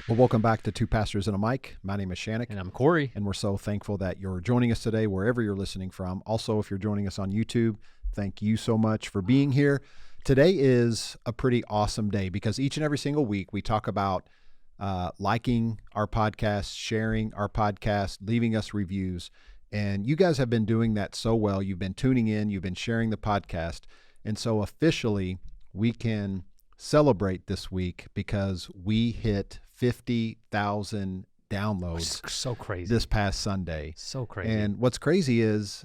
Well, welcome back to Two Pastors and a Mic. My name is Shannick. And I'm Corey. And we're so thankful that you're joining us today, wherever you're listening from. Also, if you're joining us on YouTube, thank you so much for being here. Today is a pretty awesome day because each and every single week we talk about liking our podcast, sharing our podcast, leaving us reviews. And you guys have been doing that so well. You've been tuning in, you've been sharing the podcast. And so officially we can celebrate this week because we hit 50,000 downloads. So crazy. This past Sunday. So crazy. And what's crazy is,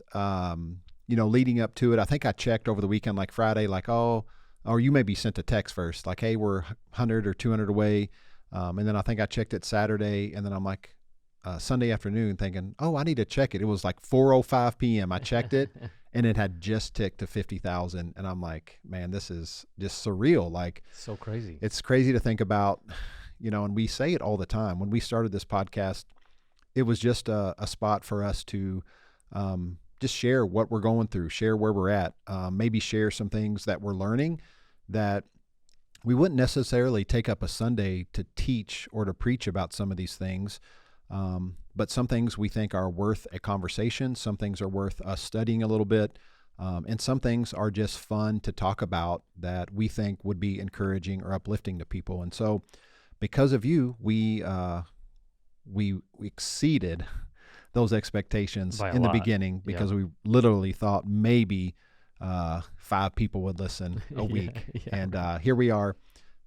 leading up to it, I think I checked over the weekend, like Friday, or you maybe sent a text first, like, hey, we're 100 or 200 away. And then I think I checked it Saturday, and then I'm like, Sunday afternoon thinking, oh, I need to check it. It was like 4:05 p.m. I checked it, and it had just ticked to 50,000. And I'm like, man, this is just surreal. Like, so crazy. It's crazy to think about, and we say it all the time. When we started this podcast, it was just a spot for us to just share what we're going through, share where we're at, maybe share some things that we're learning that we wouldn't necessarily take up a Sunday to teach or to preach about some of these things. But some things we think are worth a conversation. Some things are worth us studying a little bit. And some things are just fun to talk about that we think would be encouraging or uplifting to people. And so because of you, we exceeded those expectations in the beginning because we literally thought maybe 5 people would listen a week. And here we are,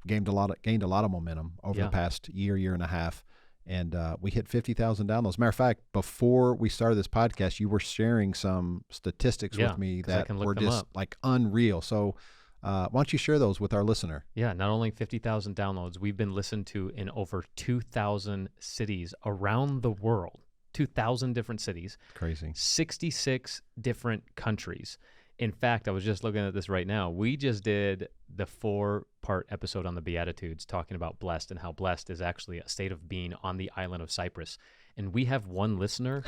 gained a lot of momentum over the past year and a half. And we hit 50,000 downloads. Matter of fact, before we started this podcast, you were sharing some statistics with me that were just like unreal. So why don't you share those with our listener? Yeah, not only 50,000 downloads, we've been listened to in over 2,000 cities around the world. 2,000 different cities. Crazy. 66 different countries. In fact, I was just looking at this right now. We just did the 4-part episode on the Beatitudes talking about blessed and how blessed is actually a state of being on the island of Cyprus. And we have one listener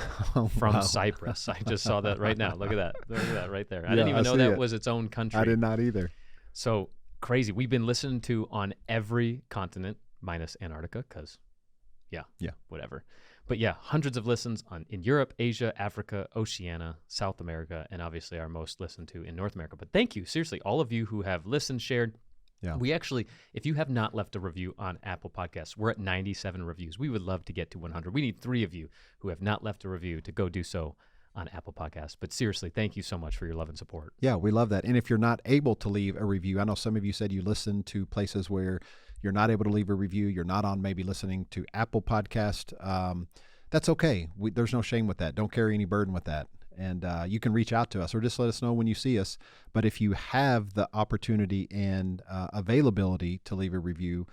from Cyprus. I just saw that right now. Look at that. Look at that right there. I didn't even know that was its own country. I did not either. So crazy. We've been listened to on every continent minus Antarctica because, whatever. But yeah, hundreds of listens in Europe, Asia, Africa, Oceania, South America, and obviously our most listened to in North America. But thank you, seriously, all of you who have listened, shared. Yeah. We actually, if you have not left a review on Apple Podcasts, we're at 97 reviews. We would love to get to 100. We need 3 of you who have not left a review to go do so on Apple Podcasts. But seriously, thank you so much for your love and support. Yeah, we love that. And if you're not able to leave a review, I know some of you said you listen to places where you're not able to leave a review. You're not on maybe listening to Apple Podcast. That's okay. There's no shame with that. Don't carry any burden with that. And you can reach out to us or just let us know when you see us. But if you have the opportunity and availability to leave a review,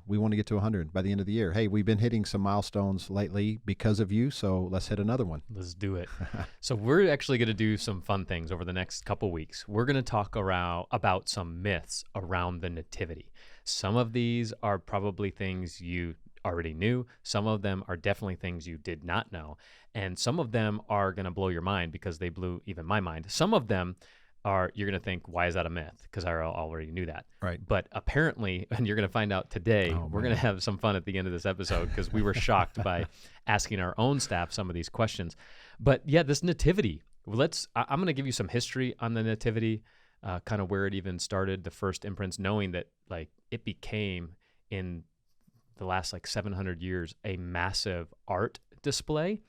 we want to get to 100 by the end of the year. Hey, we've been hitting some milestones lately because of you, so let's hit another one. Let's do it. So we're actually going to do some fun things over the next couple weeks. We're going to talk about some myths around the Nativity. Some of these are probably things you already knew. Some of them are definitely things you did not know. And some of them are going to blow your mind because they blew even my mind. Some of them you're going to think, why is that a myth? Because I already knew that. Right. But apparently, and you're going to find out today, we're going to have some fun at the end of this episode because we were shocked by asking our own staff some of these questions. But yeah, this Nativity, I'm going to give you some history on the Nativity, kind of where it even started, the first imprints, knowing that like it became in the last 700 years a massive art display,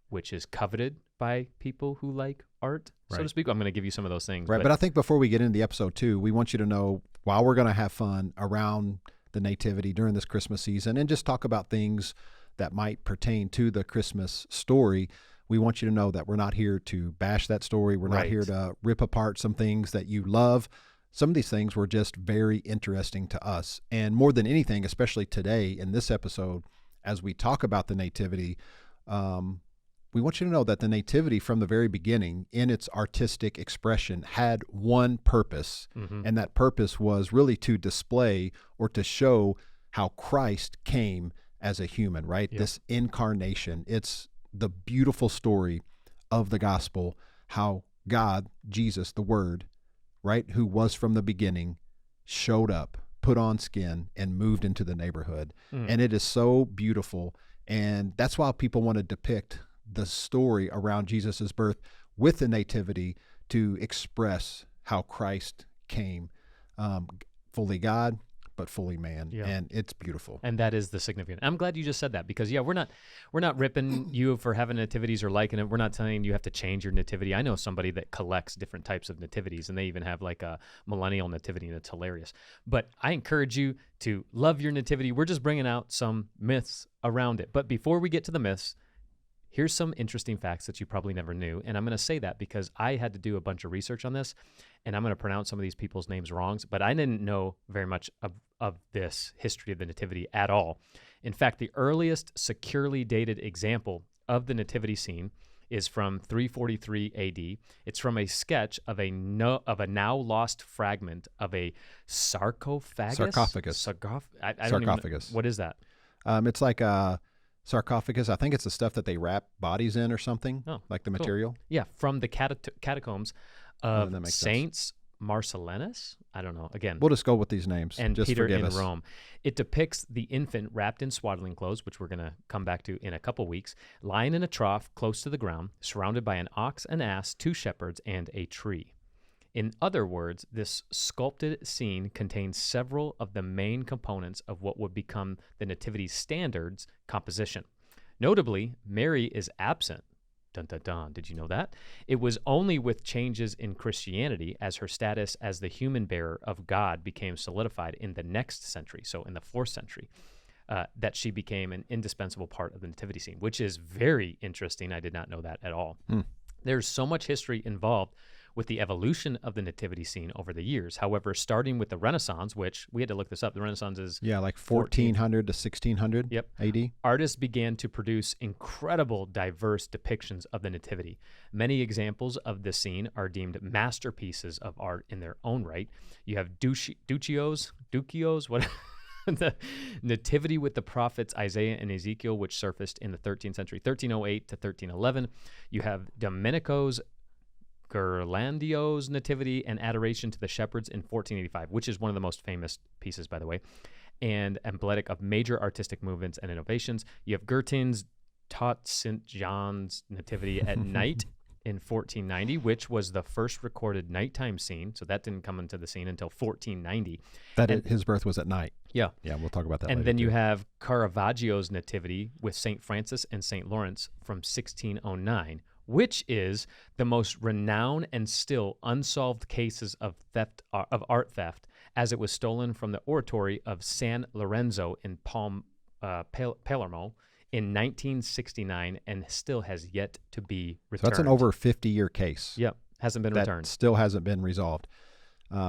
which is coveted by people who like art, so to speak. I'm going to give you some of those things. Right, but I think before we get into the episode too, we want you to know, while we're going to have fun around the Nativity during this Christmas season and just talk about things that might pertain to the Christmas story, we want you to know that we're not here to bash that story. We're not here to rip apart some things that you love. Some of these things were just very interesting to us. And more than anything, especially today in this episode, as we talk about the Nativity, we want you to know that the Nativity from the very beginning in its artistic expression had one purpose. Mm-hmm. And that purpose was really to display or to show how Christ came as a human, right? Yep. This incarnation. It's the beautiful story of the gospel, how God, Jesus, the Word, right, who was from the beginning, showed up put on skin and moved into the neighborhood. And it is so beautiful. And that's why people want to depict the story around Jesus's birth with the nativity to express how Christ came, fully God, but fully man. Yeah. And it's beautiful. And that is the significant. I'm glad you just said that, because we're not ripping you for having nativities or liking it. We're not telling you have to change your nativity. I know somebody that collects different types of nativities, and they even have like a millennial nativity, and it's hilarious. But I encourage you to love your nativity. We're just bringing out some myths around it. But before we get to the myths, here's some interesting facts that you probably never knew. And I'm going to say that because I had to do a bunch of research on this, and I'm going to pronounce some of these people's names wrong, but I didn't know very much of this history of the nativity at all. In fact, the earliest securely dated example of the nativity scene is from 343 AD. It's from a sketch of a now lost fragment of a sarcophagus. Sarcophagus. I don't Sarcophagus. Even know. What is that? It's like a sarcophagus. I think it's the stuff that they wrap bodies in or something, like the material. Yeah, from the catacombs of that makes Saints Marcellinus. I don't know. Again, We'll just go with these names. and just Peter forgive in us. Rome. It depicts the infant wrapped in swaddling clothes, which we're going to come back to in a couple weeks, lying in a trough close to the ground, surrounded by an ox, an ass, 2 shepherds, and a tree. In other words, this sculpted scene contains several of the main components of what would become the Nativity standards composition. Notably, Mary is absent. Dun, dun, dun. Did you know that? It was only with changes in Christianity, as her status as the human bearer of God became solidified in the next century, so in the 4th century, that she became an indispensable part of the nativity scene, which is very interesting. I did not know that at all. There's so much history involved with the evolution of the nativity scene over the years. However, starting with the Renaissance, which we had to look this up, the Renaissance is like 1400 to 1600 AD. Artists began to produce incredible, diverse depictions of the nativity. Many examples of the scene are deemed masterpieces of art in their own right. You have Duccios, what? The Nativity with the prophets Isaiah and Ezekiel, which surfaced in the 13th century, 1308 to 1311. You have Domenico's Ghirlandio's Nativity and Adoration to the Shepherds in 1485, which is one of the most famous pieces, by the way, and emblematic of major artistic movements and innovations. You have Gertin's Taught St. John's Nativity at Night in 1490, which was the first recorded nighttime scene. So that didn't come into the scene until 1490. His birth was at night. Yeah. Yeah, we'll talk about that and later. Then you have Caravaggio's Nativity with St. Francis and St. Lawrence from 1609, which is the most renowned and still unsolved cases of art theft, as it was stolen from the oratory of San Lorenzo in Palermo in 1969 and still has yet to be returned. So that's an over 50-year case. Yep, hasn't been returned. Still hasn't been resolved.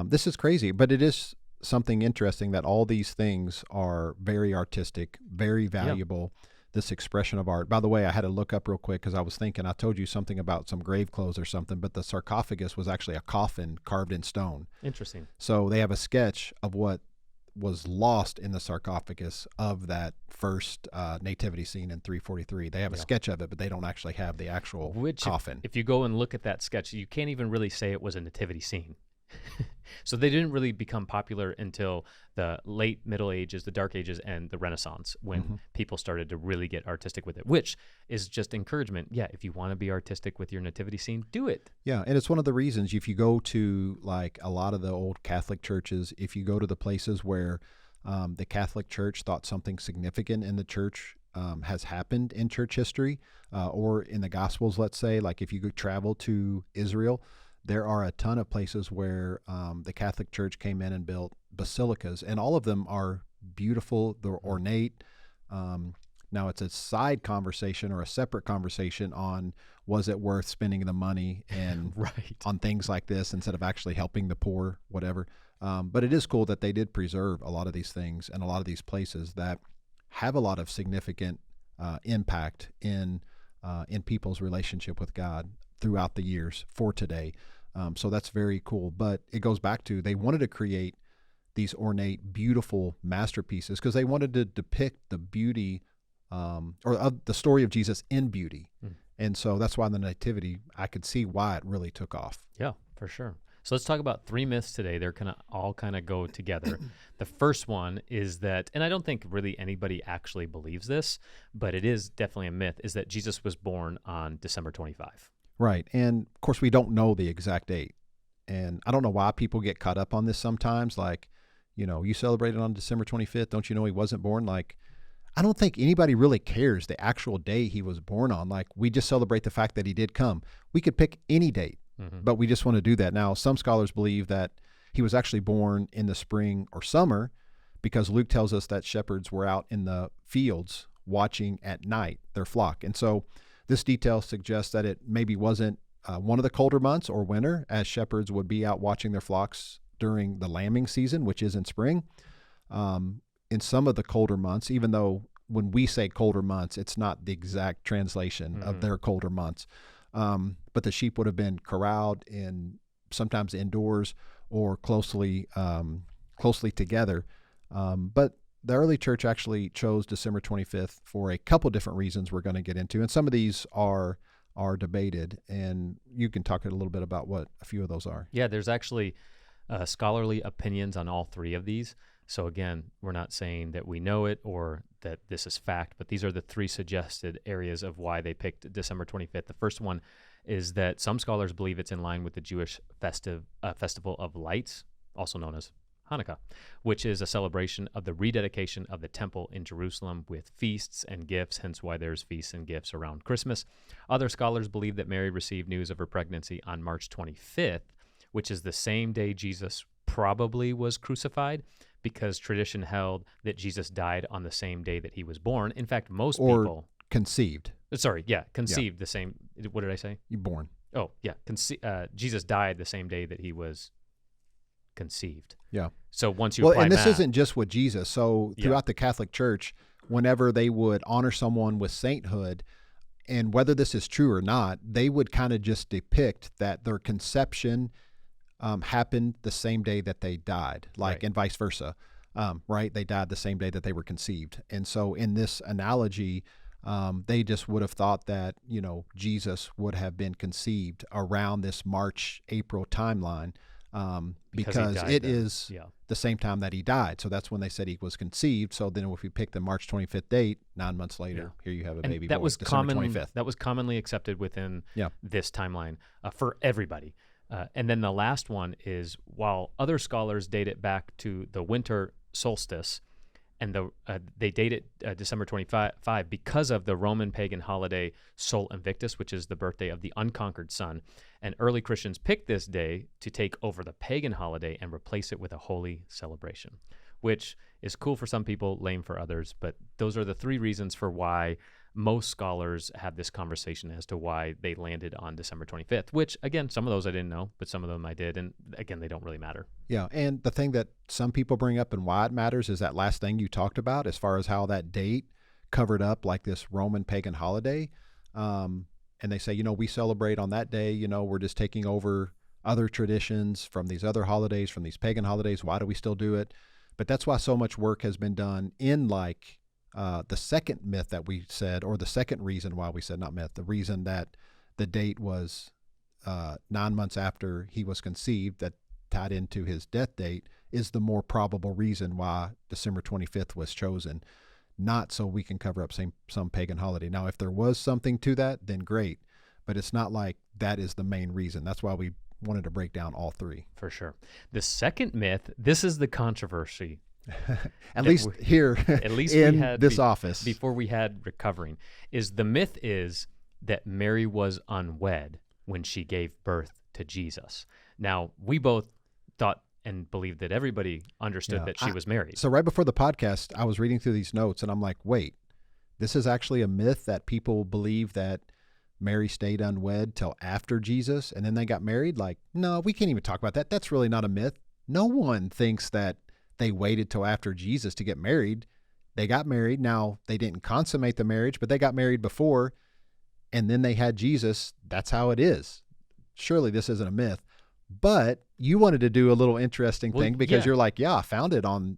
This is crazy, but it is something interesting that all these things are very artistic, very valuable. Yep. This expression of art. By the way, I had to look up real quick because I was thinking, I told you something about some grave clothes or something, but the sarcophagus was actually a coffin carved in stone. Interesting. So they have a sketch of what was lost in the sarcophagus of that first nativity scene in 343. They have a sketch of it, but they don't actually have the actual coffin. If you go and look at that sketch, you can't even really say it was a nativity scene. So they didn't really become popular until the late Middle Ages, the Dark Ages, and the Renaissance, when people started to really get artistic with it, which is just encouragement. Yeah, if you want to be artistic with your nativity scene, do it. Yeah, and it's one of the reasons if you go to like a lot of the old Catholic churches, if you go to the places where the Catholic Church thought something significant in the church has happened in church history or in the Gospels, let's say, like if you could travel to Israel, there are a ton of places where the Catholic Church came in and built basilicas, and all of them are beautiful, they're ornate. Now, it's a side conversation or a separate conversation on was it worth spending the money and on things like this instead of actually helping the poor, whatever. But it is cool that they did preserve a lot of these things and a lot of these places that have a lot of significant impact in people's relationship with God throughout the years for today. So that's very cool. But it goes back to they wanted to create these ornate, beautiful masterpieces because they wanted to depict the beauty or the story of Jesus in beauty. And so that's why the Nativity, I could see why it really took off. Yeah, for sure. So let's talk about 3 myths today. They're kind of all kind of go together. The first one is that, and I don't think really anybody actually believes this, but it is definitely a myth, is that Jesus was born on December 25. Right. And of course, we don't know the exact date. And I don't know why people get caught up on this sometimes. Like, you celebrated on December 25th. Don't you know he wasn't born? Like, I don't think anybody really cares the actual day he was born on. Like, we just celebrate the fact that he did come. We could pick any date, but we just want to do that. Now, some scholars believe that he was actually born in the spring or summer because Luke tells us that shepherds were out in the fields watching at night their flock. And so this detail suggests that it maybe wasn't one of the colder months or winter, as shepherds would be out watching their flocks during the lambing season, which is in spring. In some of the colder months, even though when we say colder months, it's not the exact translation of their colder months. But the sheep would have been corralled sometimes indoors or closely together. But the early church actually chose December 25th for a couple different reasons we're going to get into. And some of these are debated, and you can talk a little bit about what a few of those are. Yeah, there's actually scholarly opinions on all 3 of these. So again, we're not saying that we know it or that this is fact, but these are the 3 suggested areas of why they picked December 25th. The first one is that some scholars believe it's in line with the Jewish festival of lights, also known as Hanukkah, which is a celebration of the rededication of the temple in Jerusalem with feasts and gifts, hence why there's feasts and gifts around Christmas. Other scholars believe that Mary received news of her pregnancy on March 25th, which is the same day Jesus probably was crucified, because tradition held that Jesus died on the same day that he was born. In fact, most people... conceived. Conceived the same... What did I say? You born. Oh, yeah. Jesus died the same day that he was conceived. Yeah. So once you apply and this math, isn't just with Jesus. So throughout the Catholic Church, whenever they would honor someone with sainthood, and whether this is true or not, they would kind of just depict that their conception happened the same day that they died, and vice versa, right? They died the same day that they were conceived. And so in this analogy, they just would have thought that, Jesus would have been conceived around this March, April timeline, because it is the same time that he died. So that's when they said he was conceived. So then if we pick the March 25th date, 9 months later, here you have a baby boy, December 25th. That was commonly accepted within this timeline for everybody. And then the last one is, while other scholars date it back to the winter solstice, and they date it December 25 because of the Roman pagan holiday Sol Invictus, which is the birthday of the unconquered sun. And early Christians picked this day to take over the pagan holiday and replace it with a holy celebration, which is cool for some people, lame for others. But those are the 3 reasons for why most scholars have this conversation as to why they landed on December 25th, which, again, some of those I didn't know, but some of them I did. And again, they don't really matter. Yeah. And the thing that some people bring up and why it matters is that last thing you talked about, as far as how that date covered up like this Roman pagan holiday. And they say, we celebrate on that day, we're just taking over other traditions from these other holidays, from these pagan holidays. Why do we still do it? But that's why so much work has been done in the second myth that we said, or the second reason why we said, not myth, the reason that the date was 9 months after he was conceived, that tied into his death date, is the more probable reason why December 25th was chosen, not so we can cover up some pagan holiday. Now, if there was something to that, then great, but it's not like that is the main reason. That's why we wanted to break down all 3. For sure. The second myth, this is the controversy. At least in we had this office, before we had recovering, is the myth is that Mary was unwed when she gave birth to Jesus. Now, we both thought and believed that everybody understood that she was married. So right before the podcast, I was reading through these notes and I'm like, wait, this is actually a myth that people believe that Mary stayed unwed till after Jesus and then they got married? Like, no, we can't even talk about that. That's really not a myth. No one thinks that they waited till after Jesus to get married. They got married. Now, they didn't consummate the marriage, but they got married before, and then they had Jesus. That's how it is. Surely this isn't a myth. But you wanted to do a little interesting thing because you're like, I found it on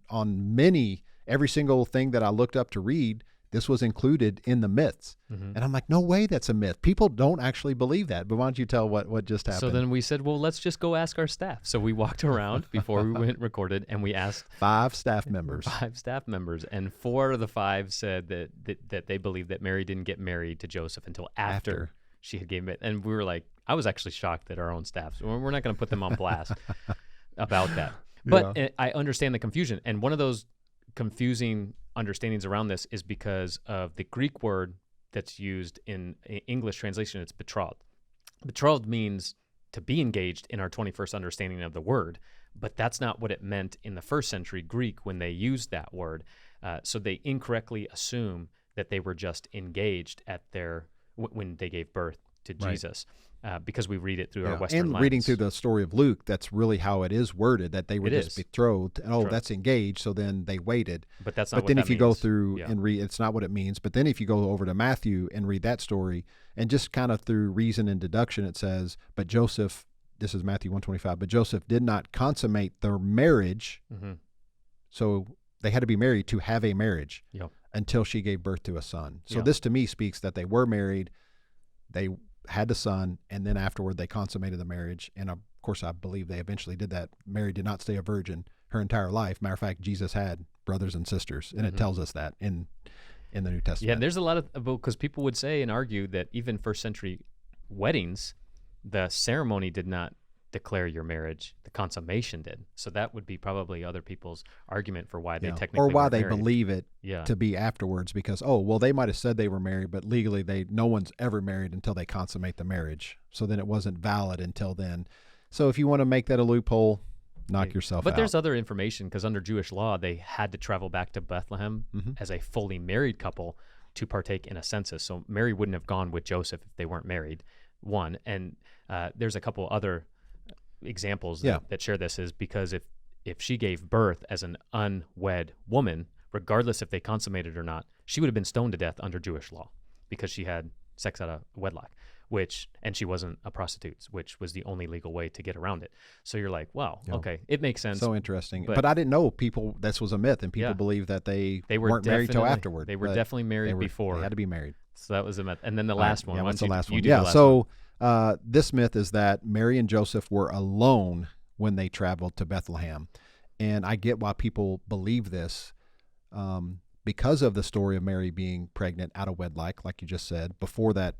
every single thing that I looked up to read. This was included in the myths. Mm-hmm. And I'm like, no way that's a myth. People don't actually believe that. But why don't you tell what just happened? So then we said, well, let's just go ask our staff. So we walked around before we went recorded, and we asked 5 staff members. 5 staff members, and 4 of the 5 said that they believe that Mary didn't get married to Joseph until after she had given it. And we were like, I was actually shocked that our own staff. So we're not going to put them on blast about that. But I understand the confusion. And one of those confusing understandings around this is because of the Greek word that's used in English translation. It's betrothed. Betrothed means to be engaged in our 21st understanding of the word, but that's not what it meant in the first century Greek when they used that word. So they incorrectly assume that they were just engaged at when they gave birth to Jesus. Because we read it through our Western lens. And reading through the story of Luke, that's really how it is worded, that they were just betrothed. Oh, that's engaged, so then they waited. But that's not what that means. But then if you go through Yeah. and read, it's not what it means. But then if you go over to Matthew and read that story, and just kind of through reason and deduction, it says, but Joseph, this is Matthew 1:25, but Joseph did not consummate their marriage, so they had to be married to have a marriage until she gave birth to a son. So this to me speaks that they were married, they had a son, and then afterward they consummated the marriage. And of course, I believe they eventually did that. Mary did not stay a virgin her entire life. Matter of fact, Jesus had brothers and sisters, and it tells us that in the New Testament. Yeah, there's a lot of, because people would say and argue that even first century weddings, the ceremony did not declare your marriage, the consummation did. So that would be probably other people's argument for why they technically or why weren't they married. believe it to be afterwards, because they might have said they were married, but legally no one's ever married until they consummate the marriage. So then it wasn't valid until then. So if you want to make that a loophole, knock yourself out. But there's other information, because under Jewish law they had to travel back to Bethlehem as a fully married couple to partake in a census. So Mary wouldn't have gone with Joseph if they weren't married. One, and there's a couple other examples that share this, is because if she gave birth as an unwed woman, regardless if they consummated or not, she would have been stoned to death under Jewish law because she had sex out of wedlock, and she wasn't a prostitute, which was the only legal way to get around it. So you're like, wow, okay, it makes sense. So interesting. But I didn't know this was a myth, and people believe that they weren't married till afterward. They were definitely married before. They had to be married. So that was a myth. And then the last one. Yeah, what's the last one? Yeah, so this myth is that Mary and Joseph were alone when they traveled to Bethlehem. And I get why people believe this, because of the story of Mary being pregnant out of wedlock, like you just said. Before that,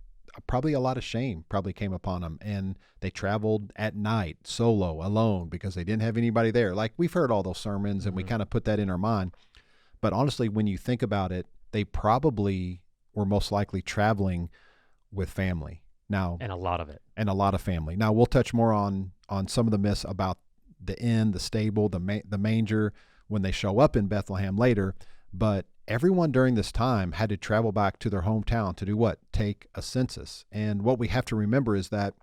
probably a lot of shame probably came upon them. And they traveled at night, solo, alone, because they didn't have anybody there. Like, we've heard all those sermons, and we kind of put that in our mind. But honestly, when you think about it, they probably were most likely traveling with family. Now, and a lot of it. And a lot of family. Now, we'll touch more on some of the myths about the inn, the stable, the manger when they show up in Bethlehem later. But everyone during this time had to travel back to their hometown to do what? Take a census. And what we have to remember is that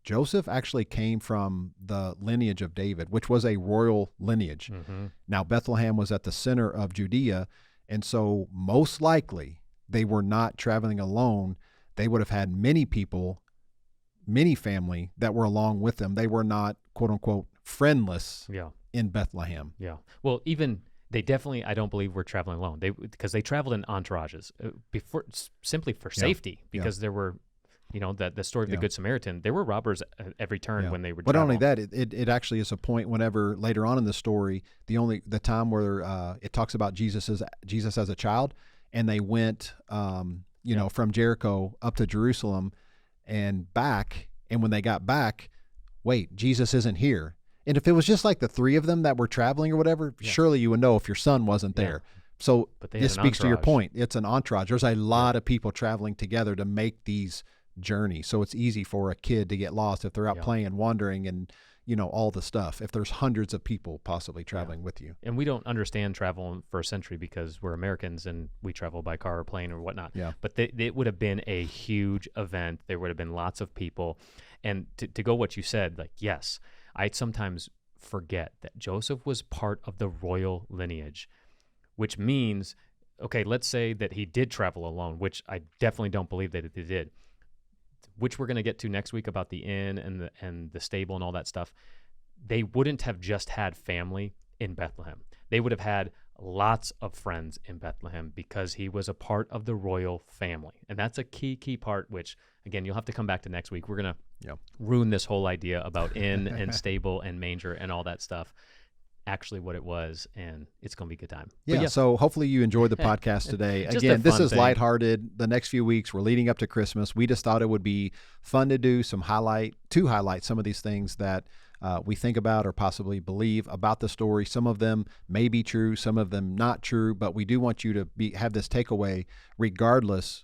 Joseph actually came from the lineage of David, which was a royal lineage. Now, Bethlehem was at the center of Judea, and so most likely they were not traveling alone. They would have had many people, many family that were along with them. They were not, quote unquote, friendless in Bethlehem. Yeah. Well, even they definitely, I don't believe, were traveling alone. Because they traveled in entourages simply for safety, because there were, the story of the Good Samaritan, there were robbers at every turn when they would travel. But not only that, it actually is a point whenever later on in the story, the time where it talks about Jesus as a child, and they went, from Jericho up to Jerusalem and back. And when they got back, wait, Jesus isn't here. And if it was just like the 3 of them that were traveling or whatever, surely you would know if your son wasn't there. So this speaks to your point. It's an entourage. There's a lot of people traveling together to make these journeys. So it's easy for a kid to get lost if they're out playing, wandering, and all the stuff, if there's hundreds of people possibly traveling with you. And we don't understand travel in first century because we're Americans and we travel by car or plane or whatnot. But it would have been a huge event. There would have been lots of people. And to go what you said, like, yes, I sometimes forget that Joseph was part of the royal lineage, which means, okay, let's say that he did travel alone, which I definitely don't believe that he did, which we're going to get to next week about the inn and the stable and all that stuff. They wouldn't have just had family in Bethlehem. They would have had lots of friends in Bethlehem because he was a part of the royal family. And that's a key part, which, again, you'll have to come back to next week. We're going to ruin this whole idea about inn and stable and manger and all that stuff. Actually what it was, and it's going to be a good time. Yeah, so hopefully you enjoyed the podcast today. Again, this is lighthearted. The next few weeks, we're leading up to Christmas. We just thought it would be fun to do to highlight some of these things that we think about or possibly believe about the story. Some of them may be true, some of them not true, but we do want you to have this takeaway. Regardless,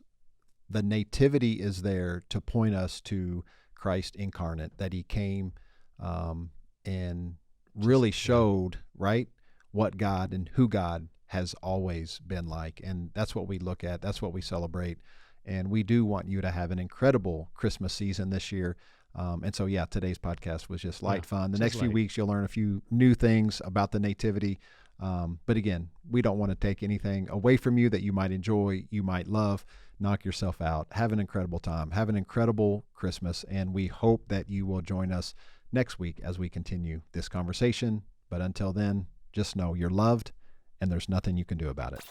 the nativity is there to point us to Christ incarnate, that he came and really showed, right, what God and who God has always been like. And that's what we look at. That's what we celebrate. And we do want you to have an incredible Christmas season this year. And so, today's podcast was just light fun. The next few weeks, you'll learn a few new things about the nativity. But again, we don't want to take anything away from you that you might enjoy, you might love. Knock yourself out. Have an incredible time. Have an incredible Christmas. And we hope that you will join us next week as we continue this conversation. But until then, just know you're loved and there's nothing you can do about it.